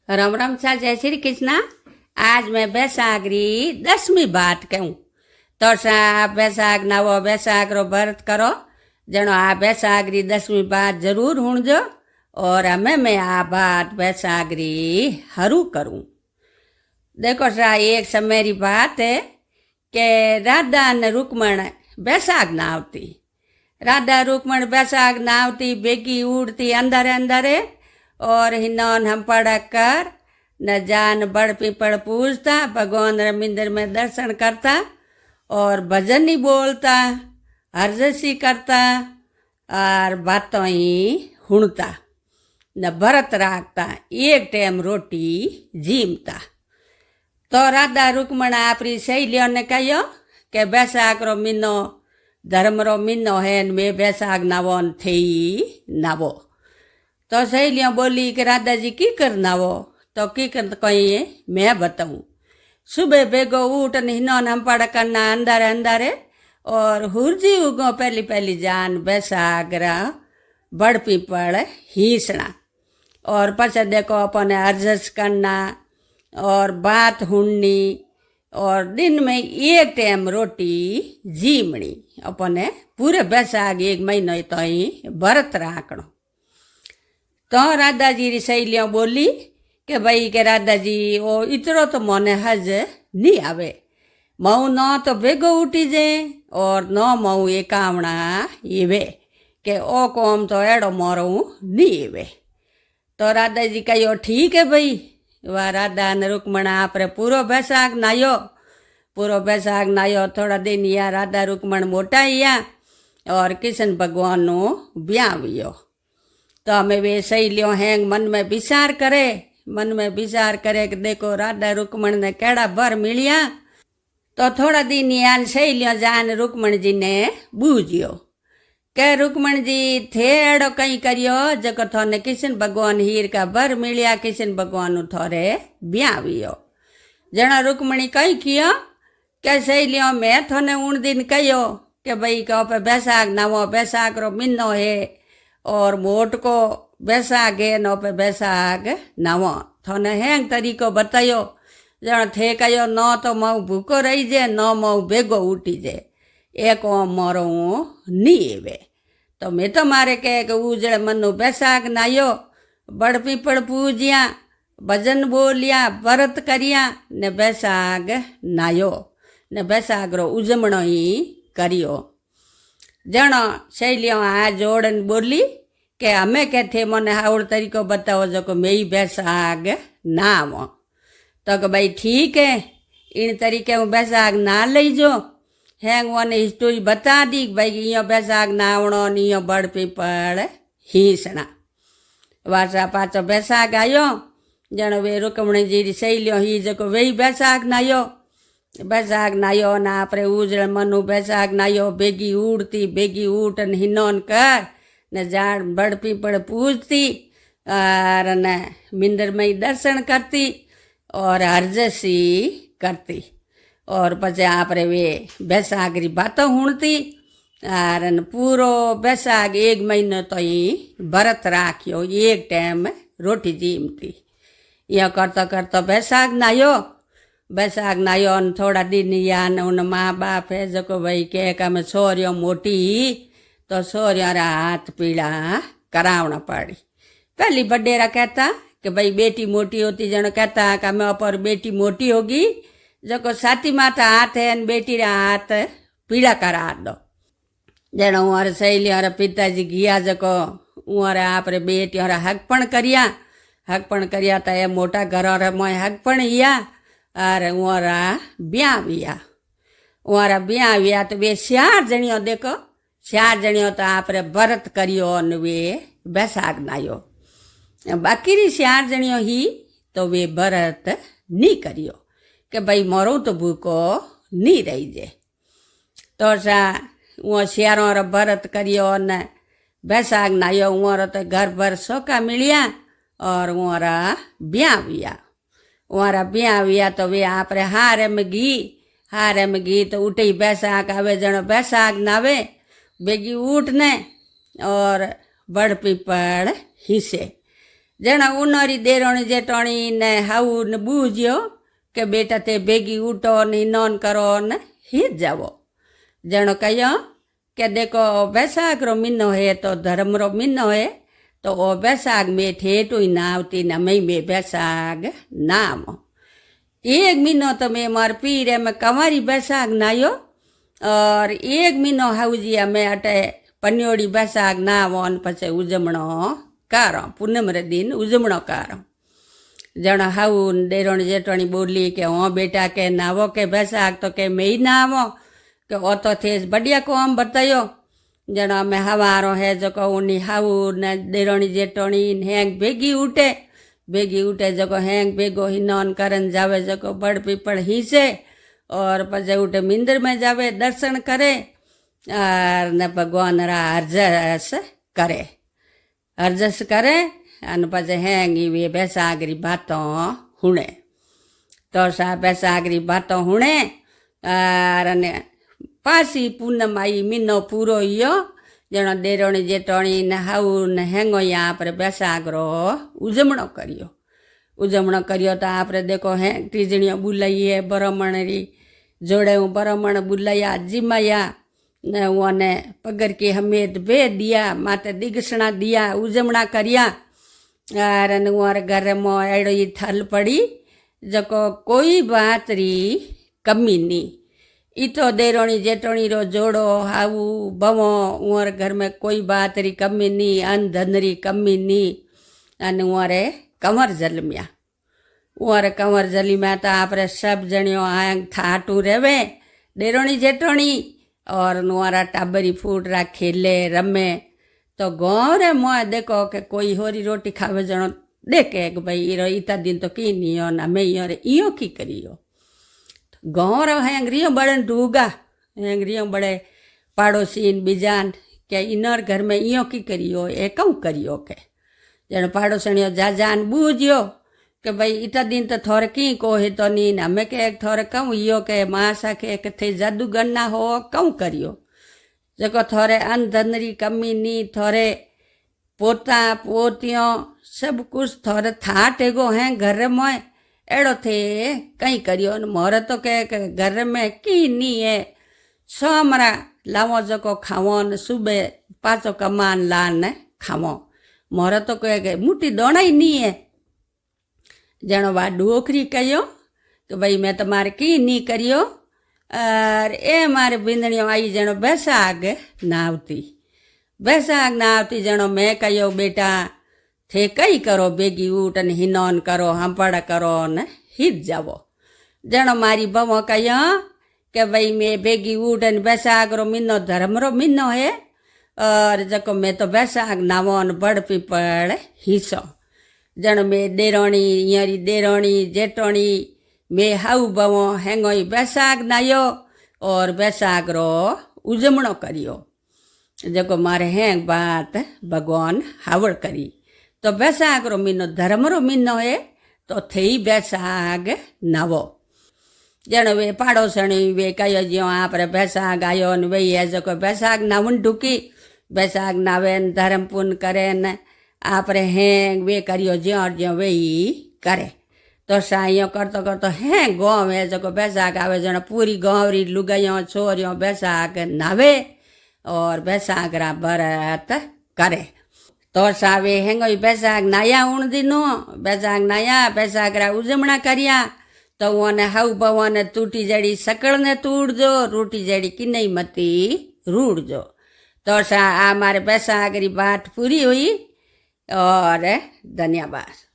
राम राम सा जय श्री कृष्णा। आज मैं बैसागरी 10મી बात कहूँ तो सा बैसाग नवो बैसाग रो व्रत करो जनो आ बैसागरी 10મી बात जरूर हुणजो और हमें मैं आ बात बैसागरी हरू करूँ। देखो सा एक समय री बात है कि राधा ने रुक्मण बैसाग ना आवती। राधा रुक्मण बैसाग ना आवती बेगी उड़ती अंदरे अंदरे और हिनौन हम पड़ा कर न जान बड़ पीपड़ पूजता भगवान रमिंदर में दर्शन करता और भजन ही बोलता हरजसी करता और बातों ही हुणता न भरत राखता एक टाइम रोटी जीमता। तो राधा रुक्मण आपरी सहेलियों ने कहो कि बैसाग रो महीनो धर्म रो महीनो है मैं बैसाग नावो थी नावो। तो सहेलियाँ बोली कि राधा जी की करना वो तो की कर कही मैं बताऊँ। सुबह बेगो उठ हिनौन हम पड़ करना अंदर अंदर और हुरजी उगो पहली पहली जान बैसागरा बड़ पीपड़ हीसना और पछे देखो अपने अर्जस करना और बात हुणनी और दिन में एक टाइम रोटी जीमणी अपने पूरे बैसाग एक महीनो तो ही व्रत राखणो। तो राधा जी री सहेलियों बोली कि भाई के राधा जी ओ इतरो तो मोने हज नहीं आवे मऊ न तो भेगो उठी जे और न मऊ एकावणा एवे के ओ कोम तो एड़ो मोरू नहीं एवे। तो राधा जी कहो ठीक है भाई। वह राधा ने रुक्मण आपरे पूरो बैसाग नायो थोड़ा दिन या राधा रुक्मण मोटा या और कृष्ण भगवान नो ब्याव्यो। तो हमें वे सहेलियों हैं मन में विचार करे कि देखो राधा रुक्मण ने केड़ा भर मिलिया। तो थोड़ा दिन यान सहेलियों जान रुक्मण जी ने बूझियो के रुक्मण जी थे एड़ो कहीं करियो जको थोने कृष्ण भगवान हीर का भर मिलिया कृष्ण भगवान थोरे ब्यावियो। जना रुक्मणी कहीं कियो के सहेलियों मैं थोने उन दिन कहो कि भाई कहो पे बैसाग नवो बैसाग रो महीनो है और मोट को बैसाग है नो पे बैसाग नवो थोने हैंग तरीको बतायो जण थे कहो न तो मऊ भूको रही जे न मऊ बेगो उठी जे एक मोरो नहीं एवे। तो मैं तो मारे कहे कि उजड़े मनु बैसाग नायो बड़ पीपड़ पूजिया भजन बोलिया व्रत करिया ने बैसाग नायो ने बैसाग रो उजमणो ही करियो। जणो सहेलियों आ जोड़न बोली कि हमें कहते मने हावड़ तरीको बताओ जो को मैं बैसाग ना आवो। तो कि भाई ठीक है इन तरीके हूँ बैसाग ना लई जो हैंग वन हिस्टोरी बता दी भाई इं बैसाग ना आवणो इं बड़ पीपड़ हीसणा। वासा पाचो बैसाग आयो जणो वे रुक्मणी जी सहेलियों ही जो वे बैसाग नायो ना आपरे उजड़ मनु बैसाग नायो बेगी उड़ती बेगी उठ न हिनौन कर न जान बड़ पीपड़ पूजती और न मिंदर में दर्शन करती और हरजसी करती और पछे आपरे वे बैसाग री बातों हुणती और न पूरो बैसाग एक महीनो तो ही व्रत राख्यो एक टाइम रोटी जीमती। यो करतो करतो बैसाग नायो थोड़ा दिन यान उन माँ बाप है जो को भाई कह का मैं छोरियों मोटी तो छोरियों रा हाथ पीड़ा करावना पड़ी। पहली बडेरा कहता कि भाई बेटी मोटी होती जनो कहता कि मैं पर बेटी मोटी होगी जो को साथी माता हाथ है न बेटी रा हाथ पीड़ा करा दो। जनो उर सहेलियों रा पिताजी गया जो को उर आपरे बेटियों रा हकपण करिया तो ये मोटा घरों रा मोय हकपण हिया और उरा ब्याविया तो वे 4 जणियों देखो 4 जणियों तो आपरे व्रत करियो न वे बैसाग नायो। बाकी री 4 जणियों ही तो वे व्रत नहीं करियो कि भाई मरो तो भूको नहीं रही जे। तो सा वो 4 रो व्रत करियो न बैसाग नायो उरो तो घर भर सोका मिलिया और उरा ब्याविया तो वे आपरे हारे में घी तो उठे बैसाग आवे जनो बैसाग नावे बेगी उठ ने और बड़ पीपड़ हिसे जणा उनरी देरोणी जेटोणी ने हाउ ने बूझ्यो के बेटा ते भेगी उठो ने नॉन करो ने हित जावो। जणो कहो के देखो बैसाख रो महीनो है तो धर्म रो महीनो है तो ओ बैसाख में ठेठ हुई ना आवती न मई में बैसाख नाम एक महीनो तो मैं मार पीर में कंवारी बैसाख नायो और एक महीनो हाउजिया में अटे पन्योड़ी बैसाख नावो पछे उजमणो कारो पूनम रे दिन उजमणो कारो। जण हाउ डेरोणी जेठोणी बोली के हाँ बेटा के नावो के बैसाख तो के मई ना आवो के ओ तो थे बढ़िया कोम बतायो। जण में हवारो है जो उनी हाउ ने डेरोणी जेठोणी हैंग भेगी उठे जो हैंग भेगो हिनोन करन जावे जो बड़ पीपल हिसे और पछे उठे मिंदर में जावे दर्शन करे और ने भगवान रा अर्जस करे अन पछे हैंगी वे बैसागरी बातों हुणे तो सा बैसागरी बातों हुणे और ने पासी पूनम आई महीनो पूरो यो जणो डेरोणी जेठोणी ने हाउ ने हेंगो यहाँ पर बैसागरो उजमणो करियो तो आप देखो हैं टीजणियों बुलाइए ब्राह्मणरी जोड़े ब्राह्मण बुलाया जिमाया ने उन्हें पगर की हमें बे दिया माते दिगसणा दिया उजमणा करिया और उर घर में एड़ो ही थल पड़ी जको कोई बात री कमी नी। ई तो देरोणी जेठोणी रो जोड़ो हाउ बवो उर घर में कोई बात री कमी नी अन धन री कमी नी अन उरे कंवर जलमिया उर कंवर जलमिया तो आप सब जणियों आंग थाटू रेवे डेरोणी जेठोणी और नुआरा टाबरी फूट रा खेले रमे तो गाँव रे मोए देखो के कोई होरी रोटी खावे जणो देखे कि भाई इरो इता दिन तो की नियो ना मैं यो रे इयो की करियो गाँव रे हैंगरियो बड़े डूगा हैंगरियो बड़े पाड़ोसीन बीजान के इनर घर में इयो की करियो ए कहूँ करियो के जण पाड़ोसणियो जाजान बूझियो के भाई इता दिन तो थोड़े की को है तो नी हमें के थोड़े कहूँ इयो के मासा के थे जादूगर ना हो कहूँ करियो जको थोड़े अन धन री कमी नी थोड़े पोता पोतियों सब कुछ थोड़े था टेगो हैं घर में एड़ो थे कहीं करियो मोरे तो के घर में की नी है सोमरा लावो जको खावो न सुबह पाचो कमान लान खावो मोरे तो के मुठी दोना ही नी है। जणो वा डोकरी कहो कि भाई मैं तुम्हारे की नी करियो और ए मारे बिंदणियों आई जणो बैसाख ना आवती जणो मैं कहो बेटा थे कई करो बेगी उठ ने हिनोन करो हंपड़ करो न हित जावो। जणो मारी बवो कहो कि भाई मैं बेगी उठ ने बैसाख रो महीनो धर्म रो महीनो है और जको मैं तो बैसाख नावो न बड़ पीपल हिस्सो। जण में डेरोणी इयरी डेरोणी जेठोणी में हाउ बवो हेंगो बैसाख नायो और बैसाख रो उजमणो करियो जको मारे हैंग बात भगवान हावड़ करी तो बैसाख रो महीनो धर्म रो महीनो है तो थई बैसाख नावो। जण वे पाड़ोसणी वे कहो ज्यो आप बैसाख आयो न वही है जको बैसाख नावन ढुकी बैसाख नावे धर्म पुण्य करे न आप हैं वे करियो ज्यो ज्यो वे करे तो साइयो करतो करतो हैं गाँव है जो बैसाख आवे जन पूरी गाँव री लुगाइयों छोरियों बैसाख नावे और बैसाख रा बरत करे तो सावे हेंगो बैसाख नाया उन दिनों बैसाख नाया बैसाख रा उजमणा करिया तो उन्हें हाउ बवाने टूटी जड़ी सकड़ ने तूड़ जो रूटी जड़ी की नहीं मती रूड़ जो तो सा हमारे बैसाख री बात पूरी हुई और धन्यवाद।